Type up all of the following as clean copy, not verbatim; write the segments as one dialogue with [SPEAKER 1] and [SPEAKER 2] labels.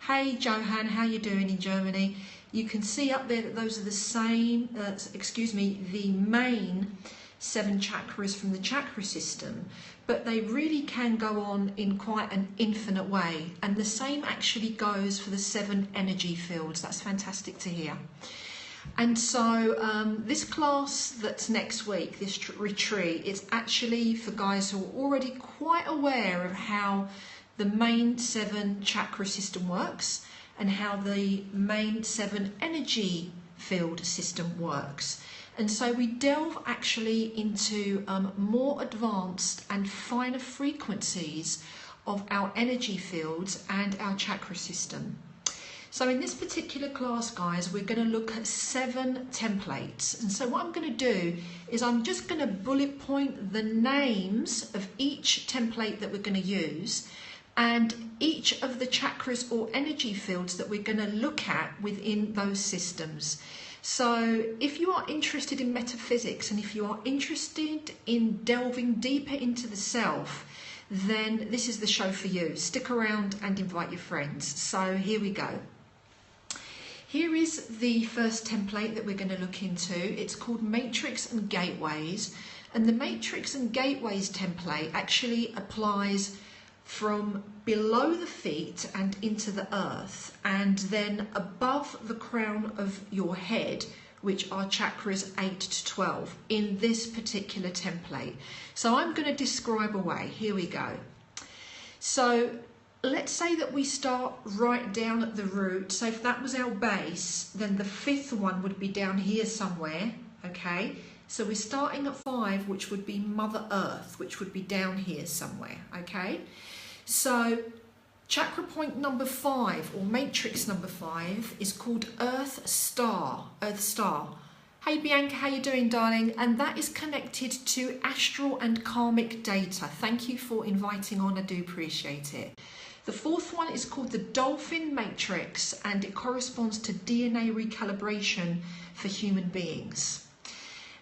[SPEAKER 1] Hey Johan, how you doing in Germany? You can see up there that those are the same, the main 7 chakras from the chakra system, but they really can go on in quite an infinite way. And the same actually goes for the 7 energy fields. That's fantastic to hear. And so this class that's next week, this retreat, is actually for guys who are already quite aware of how the main 7 chakra system works and how the main 7 energy field system works. And so we delve actually into more advanced and finer frequencies of our energy fields and our chakra system. So in this particular class, guys, we're going to look at 7 templates. And so what I'm going to do is I'm just going to bullet point the names of each template that we're going to use and each of the chakras or energy fields that we're going to look at within those systems. So if you are interested in metaphysics and if you are interested in delving deeper into the self, then this is the show for you. Stick around and invite your friends. So here we go. Here is the first template that we're going to look into. It's called Matrix and Gateways. And the Matrix and Gateways template actually applies from below the feet and into the earth, and then above the crown of your head, which are chakras 8 to 12 in this particular template. So I'm going to describe away. Here we go. So let's say that we start right down at the root. So if that was our base, then the 5th one would be down here somewhere. Okay, so we're starting at 5, which would be Mother Earth, which would be down here somewhere. Okay, so chakra point number 5, or matrix number 5, is called Earth Star. Earth Star. Hey Bianca, how you doing, darling? And that is connected to astral and karmic data. Thank you for inviting on. I do appreciate it. The 4th one is called the Dolphin Matrix, and it corresponds to DNA recalibration for human beings.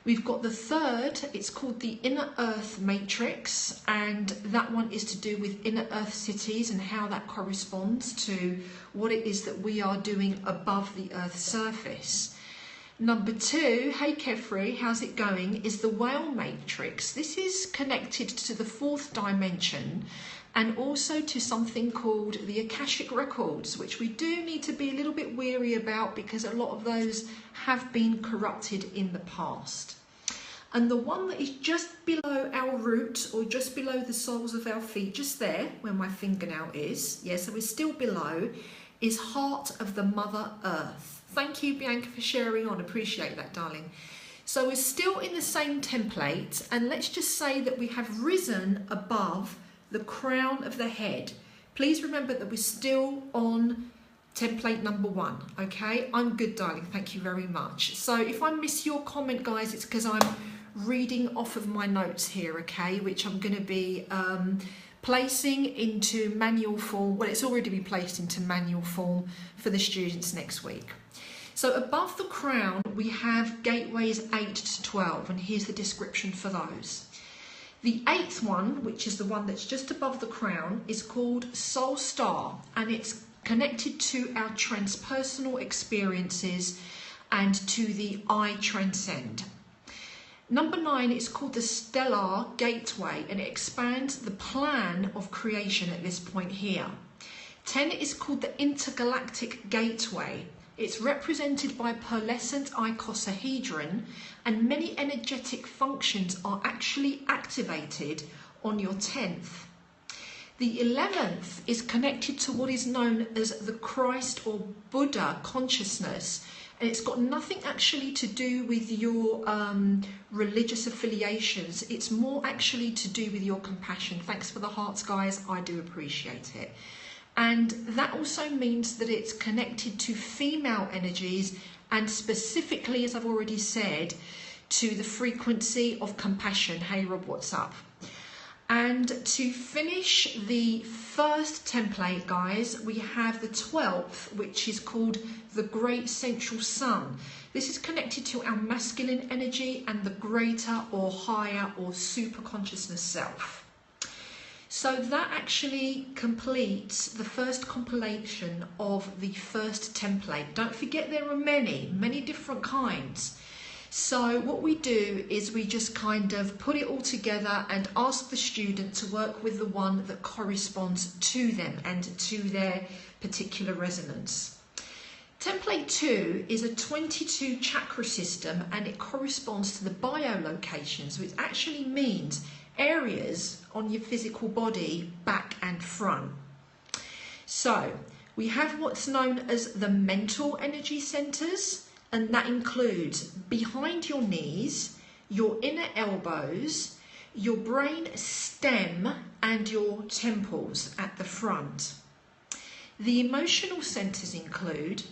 [SPEAKER 1] We've got the 3rd, it's called the Inner Earth Matrix, and that one is to do with inner Earth cities and how that corresponds to what it is that we are doing above the Earth's surface. Number 2, hey Kefri, how's it going, is the Whale Matrix. This is connected to the 4th dimension and also to something called the Akashic Records, which we do need to be a little bit wary about because a lot of those have been corrupted in the past. And the one that is just below our root, or just below the soles of our feet, just there where my fingernail is, yeah, so we're still below, is Heart of the Mother Earth. Thank you, Bianca, for sharing on. Appreciate that, darling. So we're still in the same template, and let's just say that we have risen above the crown of the head. Please remember that we're still on template number 1. Okay, I'm good, darling. Thank you very much. So if I miss your comment, guys, it's because I'm reading off of my notes here, okay, which I'm going to be placing into manual form. Well, it's already been placed into manual form for the students next week. So above the crown, we have gateways 8 to 12, and here's the description for those. The 8th one, which is the one that's just above the crown, is called Soul Star, and it's connected to our transpersonal experiences and to the I Transcend. Number 9 is called the Stellar Gateway, and it expands the plan of creation at this point here. 10 is called the Intergalactic Gateway. It's represented by pearlescent icosahedron, and many energetic functions are actually activated on your 10th. The 11th is connected to what is known as the Christ or Buddha consciousness, and it's got nothing actually to do with your religious affiliations. It's more actually to do with your compassion. Thanks for the hearts, guys. I do appreciate it. And that also means that it's connected to female energies, and specifically, as I've already said, to the frequency of compassion. Hey Rob, what's up? And to finish the first template, guys, we have the 12th, which is called the Great Central Sun. This is connected to our masculine energy and the greater or higher or super consciousness self. So that actually completes the first compilation of the first template. Don't forget there are many different kinds. So what we do is we just kind of put it all together and ask the student to work with the one that corresponds to them and to their particular resonance. Template 2 is a 22 chakra system, and it corresponds to the biolocations, which actually means areas on your physical body, back and front. So we have what's known as the mental energy centers, and that includes behind your knees, your inner elbows, your brain stem, and your temples at the front. The emotional centers include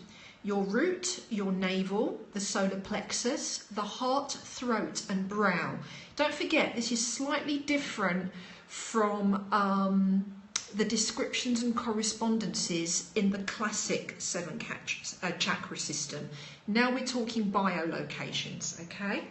[SPEAKER 1] your root, your navel, the solar plexus, the heart, throat and brow. Don't forget, this is slightly different from the descriptions and correspondences in the classic 7 chakra system. Now we're talking biolocations, okay?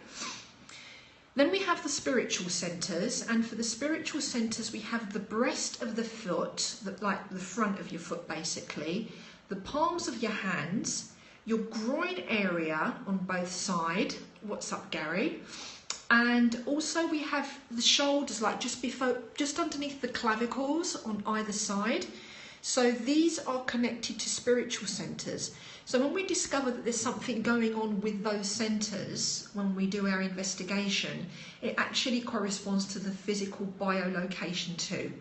[SPEAKER 1] Then we have the spiritual centers, and for the spiritual centers we have the breast of the foot, like the front of your foot basically, the palms of your hands, your groin area on both sides. What's up, Gary? And also we have the shoulders, like just underneath the clavicles on either side. So these are connected to spiritual centers. So when we discover that there's something going on with those centers, when we do our investigation, it actually corresponds to the physical biolocation too.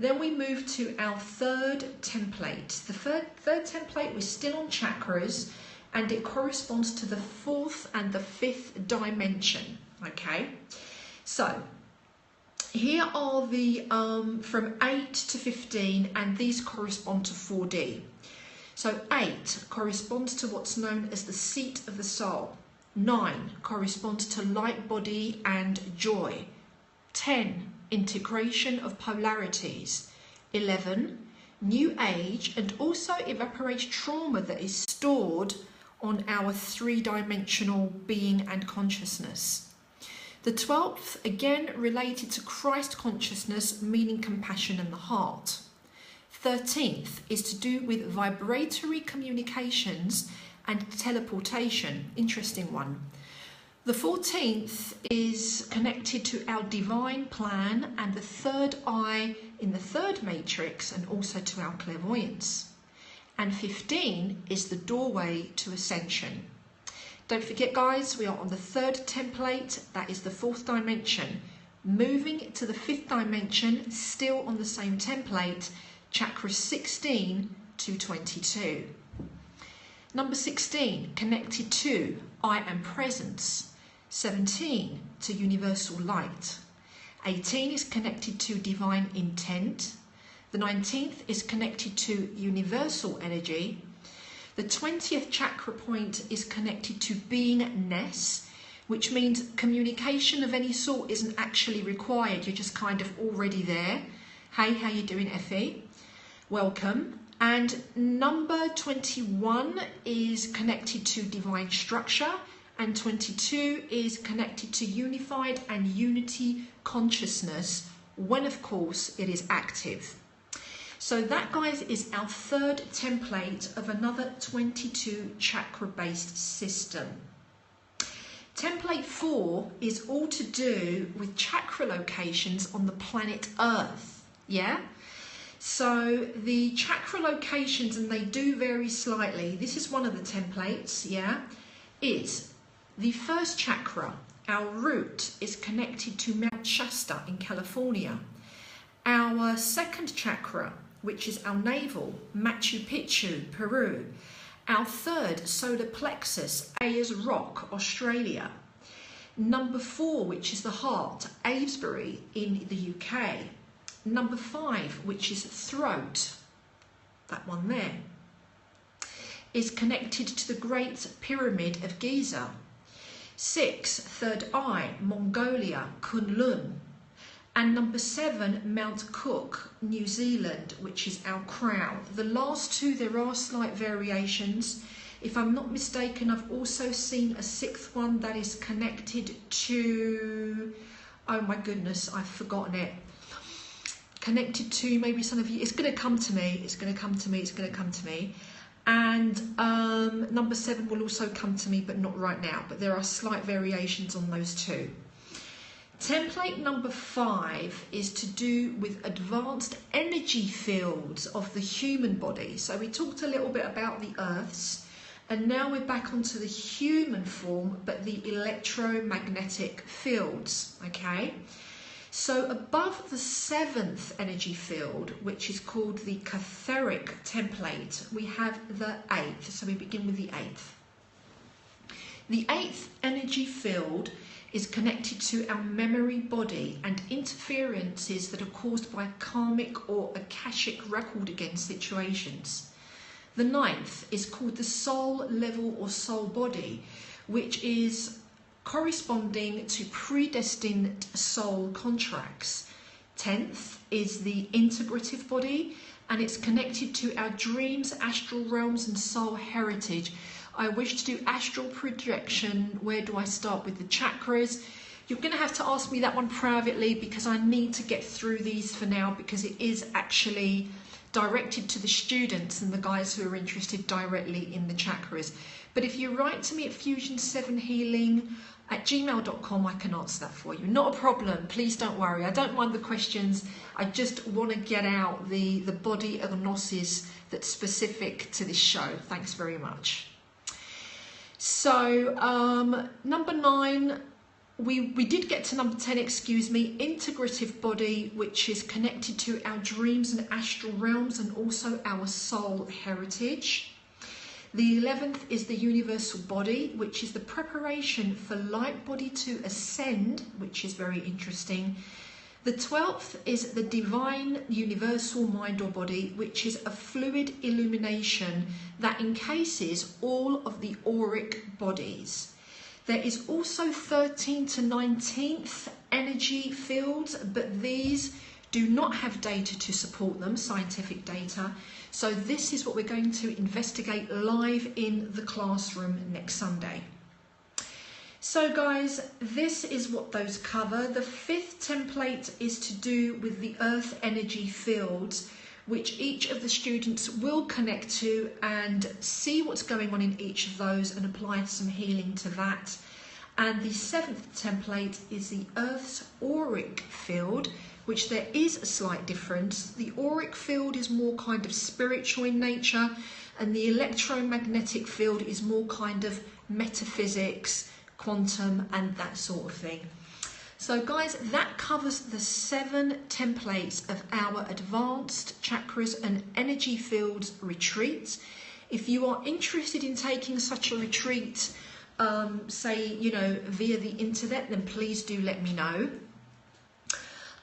[SPEAKER 1] Then we move to our third template. The third template, we're still on chakras, and it corresponds to the 4th and the 5th dimension, okay? So here are the from 8 to 15, and these correspond to 4D. So 8 corresponds to what's known as the seat of the soul. 9 corresponds to light body and joy. 10, integration of polarities. 11, new age, and also evaporates trauma that is stored on our 3-dimensional being and consciousness. The 12th, again related to Christ consciousness, meaning compassion and the heart. 13th is to do with vibratory communications and teleportation. Interesting one. The 14th is connected to our divine plan and the third eye in the 3rd matrix, and also to our clairvoyance. And 15 is the doorway to ascension. Don't forget, guys, we are on the 3rd template, that is the 4th dimension. Moving to the 5th dimension, still on the same template, chakra 16 to 22. Number 16, connected to I am presence. 17 to universal light. 18 is connected to divine intent. The 19th is connected to universal energy. The 20th chakra point is connected to beingness, which means communication of any sort isn't actually required. You're just kind of already there. Hey, how you doing, Effie? Welcome. And number 21 is connected to divine structure, and 22 is connected to unified and unity consciousness, when of course it is active. So that, guys, is our 3rd template of another 22 chakra based system. Template 4 is all to do with chakra locations on the planet Earth, yeah? So the chakra locations, and they do vary slightly, this is one of the templates, yeah, is the 1st chakra, our root, is connected to Mount Shasta in California. Our 2nd chakra, which is our navel, Machu Picchu, Peru. Our 3rd, solar plexus, Ayers Rock, Australia. Number 4, which is the heart, Avebury in the UK. Number 5, which is throat, that one there, is connected to the Great Pyramid of Giza. 6, 3rd eye, Mongolia, Kunlun. And number 7, Mount Cook, New Zealand, which is our crown. The last 2, there are slight variations. If I'm not mistaken, I've also seen a 6th one that is connected to, oh my goodness, I've forgotten it. connected to, maybe some of you, it's going to come to me, it's going to come to me, it's going to come to me. And number 7 will also come to me, but not right now. But there are slight variations on those two. Template number 5 is to do with advanced energy fields of the human body. So we talked a little bit about the Earth's, and now we're back onto the human form, but the electromagnetic fields, okay? So above the 7th energy field, which is called the etheric template, we have the 8th. So we begin with the 8th. The 8th energy field is connected to our memory body and interferences that are caused by karmic or akashic record against situations. The 9th is called the soul level or soul body, which is corresponding to predestined soul contracts. 10th is the integrative body, and it's connected to our dreams, astral realms and soul heritage. I wish to do astral projection. Where do I start with the chakras? You're going to have to ask me that one privately, because I need to get through these for now, because it is actually directed to the students and the guys who are interested directly in the chakras. But if you write to me at fusion7healing@gmail.com, I can answer that for you. Not a problem. Please don't worry. I don't mind the questions. I just want to get out the body of gnosis that's specific to this show. Thanks very much. So number 9, we did get to number 10, excuse me, integrative body, which is connected to our dreams and astral realms and also our soul heritage. The 11th is the universal body, which is the preparation for light body to ascend, which is very interesting. The 12th is the divine universal mind or body, which is a fluid illumination that encases all of the auric bodies. There is also 13th to 19th energy fields, but these do not have data to support them, scientific data. So this is what we're going to investigate live in the classroom next Sunday. So guys, this is what those cover. The 5th template is to do with the earth energy fields, which each of the students will connect to and see what's going on in each of those and apply some healing to that. And the 7th template is the earth's auric field, which there is a slight difference. The auric field is more kind of spiritual in nature, and the electromagnetic field is more kind of metaphysics, quantum and that sort of thing. So guys, that covers the 7 templates of our advanced chakras and energy fields retreat. If you are interested in taking such a retreat, say, you know, via the internet, then please do let me know.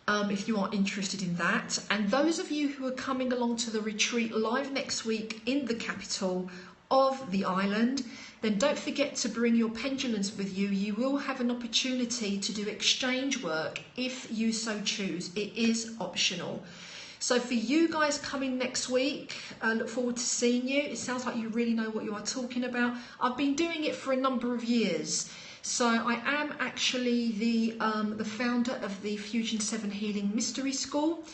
[SPEAKER 1] If you are interested in that. And those of you who are coming along to the retreat live next week in the capital of the island, then don't forget to bring your pendulums with you. You will have an opportunity to do exchange work if you so choose. It is optional. So for you guys coming next week, I look forward to seeing you. It sounds like you really know what you are talking about. I've been doing it for a number of years. So I am actually the founder of the Fusion 7 Healing Mystery School,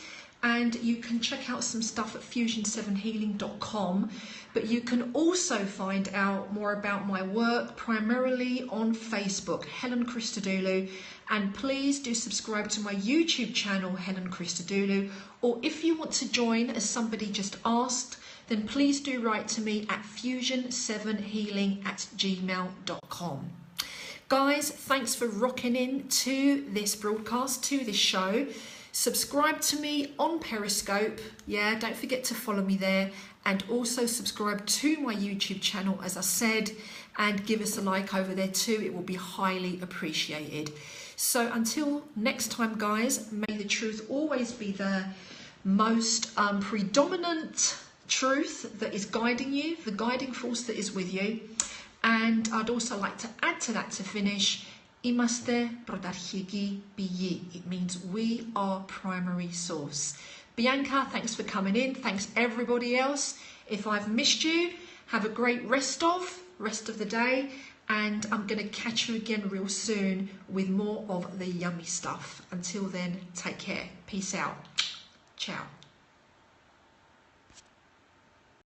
[SPEAKER 1] and you can check out some stuff at fusion7healing.com, but you can also find out more about my work primarily on Facebook, Helen Christodoulou, and please do subscribe to my YouTube channel, Helen Christodoulou, or if you want to join, as somebody just asked, then please do write to me at fusion7healing@gmail.com. Guys, thanks for rocking in to this broadcast, to this show. Subscribe to me on Periscope. Yeah, don't forget to follow me there. And also subscribe to my YouTube channel, as I said, and give us a like over there too. It will be highly appreciated. So until next time, guys, may the truth always be the most predominant truth that is guiding you, the guiding force that is with you. And I'd also like to add to that to finish, Imaste Prodarhigi Biyi. It means we are primary source. Bianca, thanks for coming in. Thanks everybody else. If I've missed you, have a great rest of the day. And I'm going to catch you again real soon with more of the yummy stuff. Until then, take care. Peace out. Ciao.